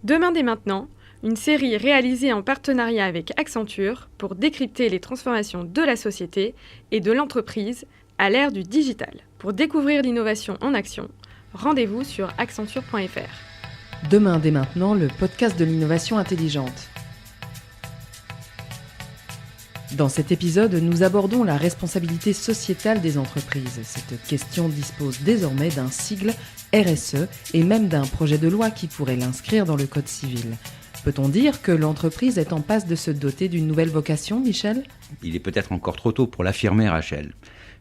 Demain dès maintenant, une série réalisée en partenariat avec Accenture pour décrypter les transformations de la société et de l'entreprise à l'ère du digital. Pour découvrir l'innovation en action, rendez-vous sur accenture.fr. Demain dès maintenant, le podcast de l'innovation intelligente. Dans cet épisode, nous abordons la responsabilité sociétale des entreprises. Cette question dispose désormais d'un sigle RSE et même d'un projet de loi qui pourrait l'inscrire dans le Code civil. Peut-on dire que l'entreprise est en passe de se doter d'une nouvelle vocation, Michel ? Il est peut-être encore trop tôt pour l'affirmer, Rachel.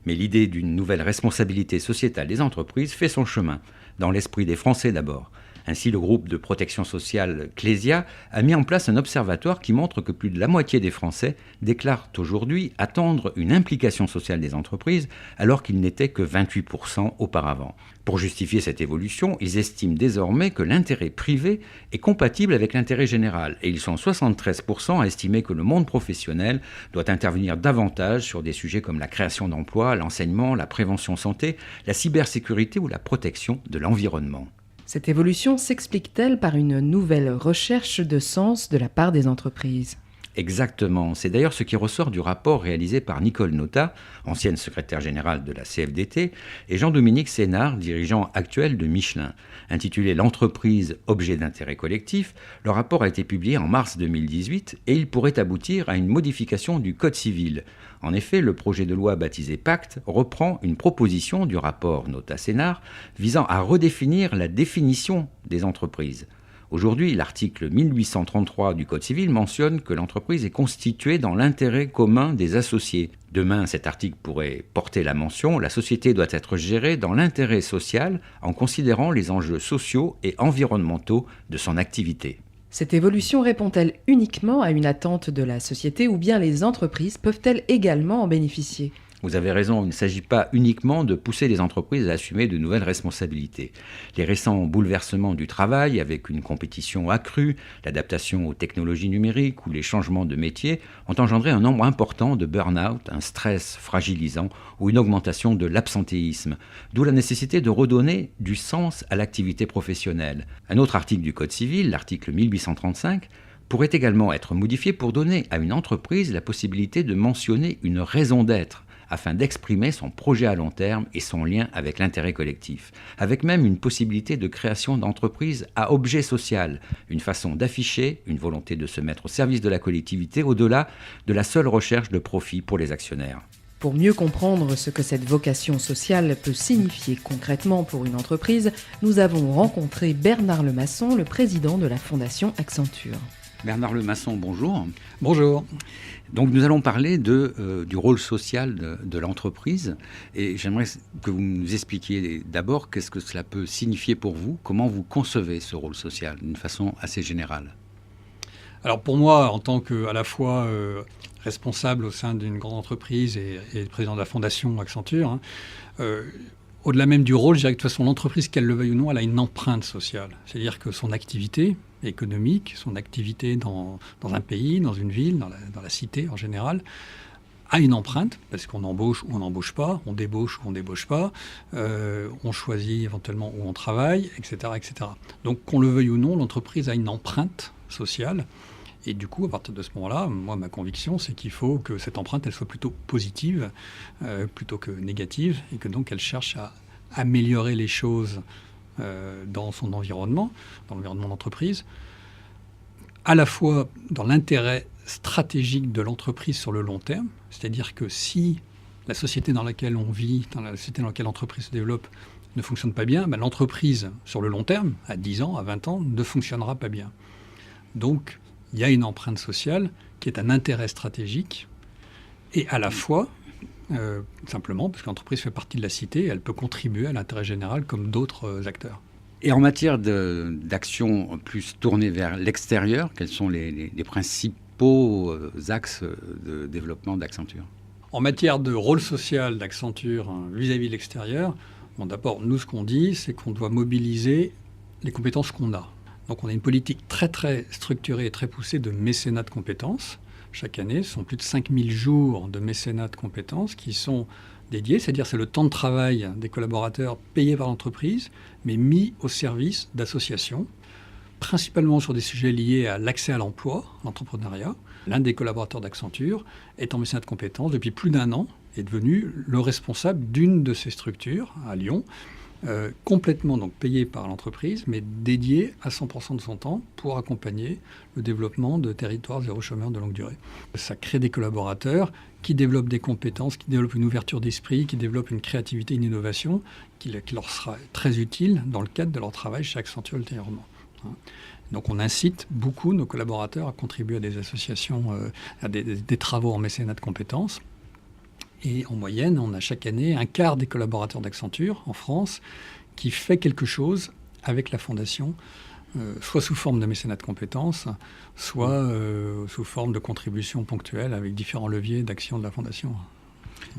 Mais l'idée d'une nouvelle responsabilité sociétale des entreprises fait son chemin, dans l'esprit des Français d'abord. Ainsi, le groupe de protection sociale Clésia a mis en place un observatoire qui montre que plus de la moitié des Français déclarent aujourd'hui attendre une implication sociale des entreprises, alors qu'ils n'étaient que 28% auparavant. Pour justifier cette évolution, ils estiment désormais que l'intérêt privé est compatible avec l'intérêt général, et ils sont 73% à estimer que le monde professionnel doit intervenir davantage sur des sujets comme la création d'emplois, l'enseignement, la prévention santé, la cybersécurité ou la protection de l'environnement. Cette évolution s'explique-t-elle par une nouvelle recherche de sens de la part des entreprises ? Exactement. C'est d'ailleurs ce qui ressort du rapport réalisé par Nicole Notat, ancienne secrétaire générale de la CFDT, et Jean-Dominique Sénard, dirigeant actuel de Michelin. Intitulé « L'entreprise, objet d'intérêt collectif », le rapport a été publié en mars 2018 et il pourrait aboutir à une modification du Code civil. En effet, le projet de loi baptisé Pacte reprend une proposition du rapport Notat-Sénard visant à redéfinir la définition des entreprises. Aujourd'hui, l'article 1833 du Code civil mentionne que l'entreprise est constituée dans l'intérêt commun des associés. Demain, cet article pourrait porter la mention « La société doit être gérée dans l'intérêt social en considérant les enjeux sociaux et environnementaux de son activité ». Cette évolution répond-elle uniquement à une attente de la société ou bien les entreprises peuvent-elles également en bénéficier ? Vous avez raison, il ne s'agit pas uniquement de pousser les entreprises à assumer de nouvelles responsabilités. Les récents bouleversements du travail, avec une compétition accrue, l'adaptation aux technologies numériques ou les changements de métier, ont engendré un nombre important de burn-out, un stress fragilisant ou une augmentation de l'absentéisme, d'où la nécessité de redonner du sens à l'activité professionnelle. Un autre article du Code civil, l'article 1835, pourrait également être modifié pour donner à une entreprise la possibilité de mentionner une raison d'être, afin d'exprimer son projet à long terme et son lien avec l'intérêt collectif, avec même une possibilité de création d'entreprise à objet social, une façon d'afficher une volonté de se mettre au service de la collectivité au-delà de la seule recherche de profit pour les actionnaires. Pour mieux comprendre ce que cette vocation sociale peut signifier concrètement pour une entreprise, nous avons rencontré Bernard Lemasson, le président de la Fondation Accenture. Bernard Lemasson, bonjour. Bonjour. Donc nous allons parler du rôle social de l'entreprise et j'aimerais que vous nous expliquiez d'abord qu'est-ce que cela peut signifier pour vous, comment vous concevez ce rôle social d'une façon assez générale. Alors pour moi, en tant que à la fois responsable au sein d'une grande entreprise et président de la Fondation Accenture, au-delà même du rôle, je dirais que de toute façon l'entreprise, qu'elle le veuille ou non, elle a une empreinte sociale. C'est-à-dire que son activité économique, son activité dans un pays, dans une ville, dans la cité en général, a une empreinte, parce qu'on embauche ou on n'embauche pas, on débauche ou on débauche pas, on choisit éventuellement où on travaille, etc., etc. Donc qu'on le veuille ou non, l'entreprise a une empreinte sociale. Et du coup, à partir de ce moment-là, moi, ma conviction, c'est qu'il faut que cette empreinte, elle soit plutôt positive, plutôt que négative, et que donc elle cherche à améliorer les choses dans son environnement, dans l'environnement d'entreprise, à la fois dans l'intérêt stratégique de l'entreprise sur le long terme, c'est-à-dire que si la société dans laquelle on vit, dans la société dans laquelle l'entreprise se développe, ne fonctionne pas bien, l'entreprise, sur le long terme, à 10 ans, à 20 ans, ne fonctionnera pas bien. Donc, il y a une empreinte sociale qui est un intérêt stratégique et à la fois, simplement, parce que l'entreprise fait partie de la cité, elle peut contribuer à l'intérêt général comme d'autres acteurs. Et en matière d'action plus tournée vers l'extérieur, quels sont les principaux axes de développement d'Accenture ? En matière de rôle social d'Accenture vis-à-vis de l'extérieur, d'abord, nous, ce qu'on dit, c'est qu'on doit mobiliser les compétences qu'on a. Donc on a une politique très très structurée et très poussée de mécénat de compétences. Chaque année, ce sont plus de 5000 jours de mécénat de compétences qui sont dédiés, c'est-à-dire c'est le temps de travail des collaborateurs payés par l'entreprise, mais mis au service d'associations principalement sur des sujets liés à l'accès à l'emploi, l'entrepreneuriat. L'un des collaborateurs d'Accenture est en mécénat de compétences depuis plus d'1 an, est devenu le responsable d'une de ces structures à Lyon, complètement donc payé par l'entreprise, mais dédié à 100% de son temps pour accompagner le développement de territoires zéro chômeur de longue durée. Ça crée des collaborateurs qui développent des compétences, qui développent une ouverture d'esprit, qui développent une créativité, une innovation qui leur sera très utile dans le cadre de leur travail chez Accenture ultérieurement. Donc on incite beaucoup nos collaborateurs à contribuer à des associations, à des travaux en mécénat de compétences. Et en moyenne, on a chaque année un quart des collaborateurs d'Accenture en France qui fait quelque chose avec la Fondation, soit sous forme de mécénat de compétences, soit sous forme de contributions ponctuelles avec différents leviers d'action de la Fondation.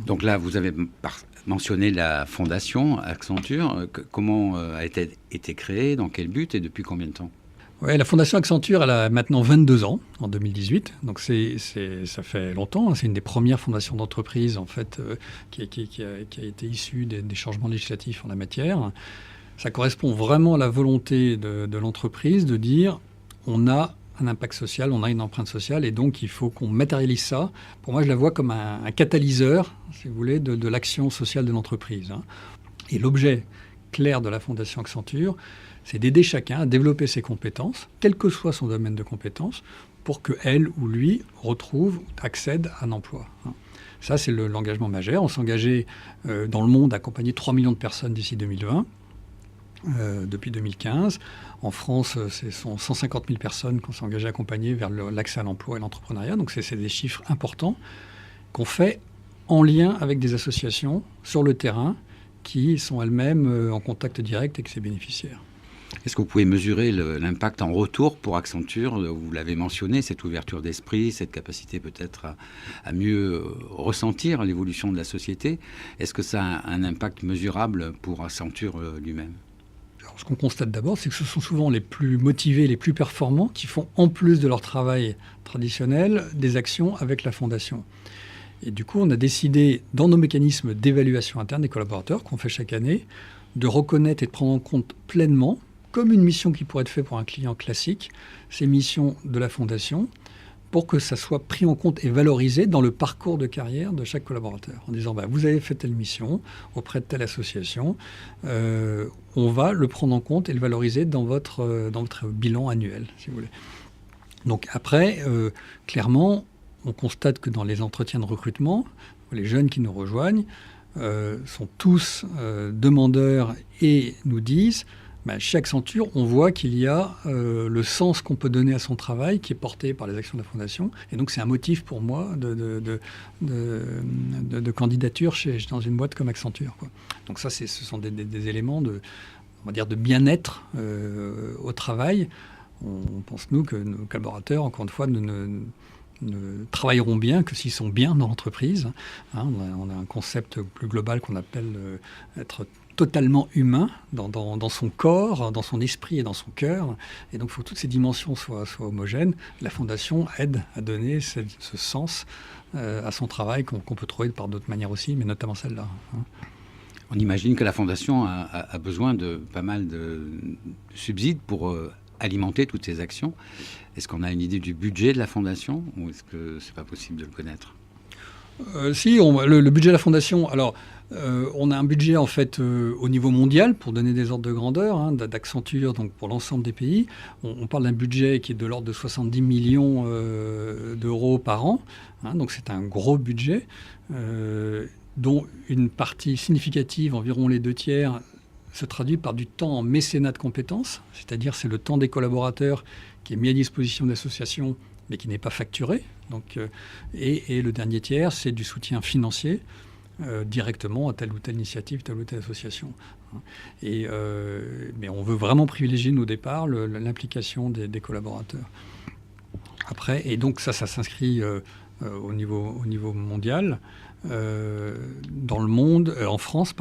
Donc là, vous avez mentionné la Fondation Accenture. Comment a été créée, dans quel but et depuis combien de temps ? Ouais, la Fondation Accenture, elle a maintenant 22 ans, en 2018. Donc ça fait longtemps. C'est une des premières fondations d'entreprise, en fait, qui a été issue des changements législatifs en la matière. Ça correspond vraiment à la volonté de l'entreprise de dire on a un impact social, on a une empreinte sociale, et donc il faut qu'on matérialise ça. Pour moi, je la vois comme un catalyseur, si vous voulez, de l'action sociale de l'entreprise. Et l'objet clair de la Fondation Accenture, c'est d'aider chacun à développer ses compétences, quel que soit son domaine de compétences, pour qu'elle ou lui retrouve, accède à un emploi. Ça, c'est l'engagement majeur. On s'est engagé dans le monde à accompagner 3 millions de personnes d'ici 2020, depuis 2015. En France, ce sont 150 000 personnes qu'on s'est engagé à accompagner vers l'accès à l'emploi et l'entrepreneuriat. Donc, c'est des chiffres importants qu'on fait en lien avec des associations sur le terrain qui sont elles-mêmes en contact direct avec ses bénéficiaires. Est-ce que vous pouvez mesurer l'impact en retour pour Accenture ? Vous l'avez mentionné, cette ouverture d'esprit, cette capacité peut-être à mieux ressentir l'évolution de la société. Est-ce que ça a un impact mesurable pour Accenture lui-même ? Alors, ce qu'on constate d'abord, c'est que ce sont souvent les plus motivés, les plus performants qui font, en plus de leur travail traditionnel, des actions avec la Fondation. Et du coup, on a décidé, dans nos mécanismes d'évaluation interne des collaborateurs qu'on fait chaque année, de reconnaître et de prendre en compte pleinement, comme une mission qui pourrait être faite pour un client classique, ces missions de la Fondation, pour que ça soit pris en compte et valorisé dans le parcours de carrière de chaque collaborateur. En disant, vous avez fait telle mission auprès de telle association, on va le prendre en compte et le valoriser dans votre bilan annuel, si vous voulez. Donc après, clairement, on constate que dans les entretiens de recrutement, les jeunes qui nous rejoignent sont tous demandeurs et nous disent chez Accenture, on voit qu'il y a le sens qu'on peut donner à son travail qui est porté par les actions de la Fondation. Et donc, c'est un motif pour moi de candidature dans une boîte comme Accenture, quoi. Donc ça, ce sont des éléments de bien-être au travail. On pense, nous, que nos collaborateurs, encore une fois, ne travailleront bien que s'ils sont bien dans l'entreprise. On a un concept plus global qu'on appelle être totalement humain dans son corps, dans son esprit et dans son cœur. Et donc, il faut que toutes ces dimensions soient homogènes. La Fondation aide à donner ce sens à son travail qu'on peut trouver par d'autres manières aussi, mais notamment celle-là. On imagine que la Fondation a besoin de pas mal de subsides pour alimenter toutes ces actions. Est-ce qu'on a une idée du budget de la Fondation ou est-ce que c'est pas possible de le connaître ? Si, le budget de la Fondation, alors on a un budget en fait au niveau mondial, pour donner des ordres de grandeur, d'Accenture, donc pour l'ensemble des pays. On parle d'un budget qui est de l'ordre de 70 millions d'euros par an, donc c'est un gros budget, dont une partie significative, environ les 2/3, se traduit par du temps en mécénat de compétences, c'est-à-dire c'est le temps des collaborateurs qui est mis à disposition d'associations, mais qui n'est pas facturé. Donc, et le dernier tiers, c'est du soutien financier directement à telle ou telle initiative, telle ou telle association. Mais on veut vraiment privilégier, au départ, l'implication des collaborateurs. Après, et donc ça s'inscrit au niveau mondial. Dans le monde, en France,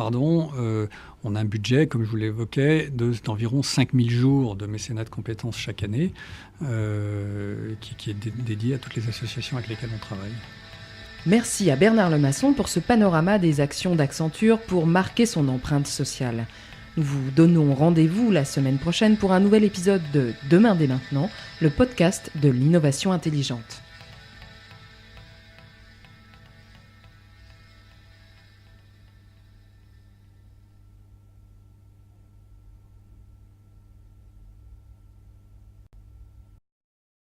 on a un budget, comme je vous l'évoquais, d'environ 5000 jours de mécénat de compétences chaque année, qui est dédié à toutes les associations avec lesquelles on travaille. Merci à Bernard Lemasson pour ce panorama des actions d'Accenture pour marquer son empreinte sociale. Nous vous donnons rendez-vous la semaine prochaine pour un nouvel épisode de Demain dès maintenant, le podcast de l'innovation intelligente.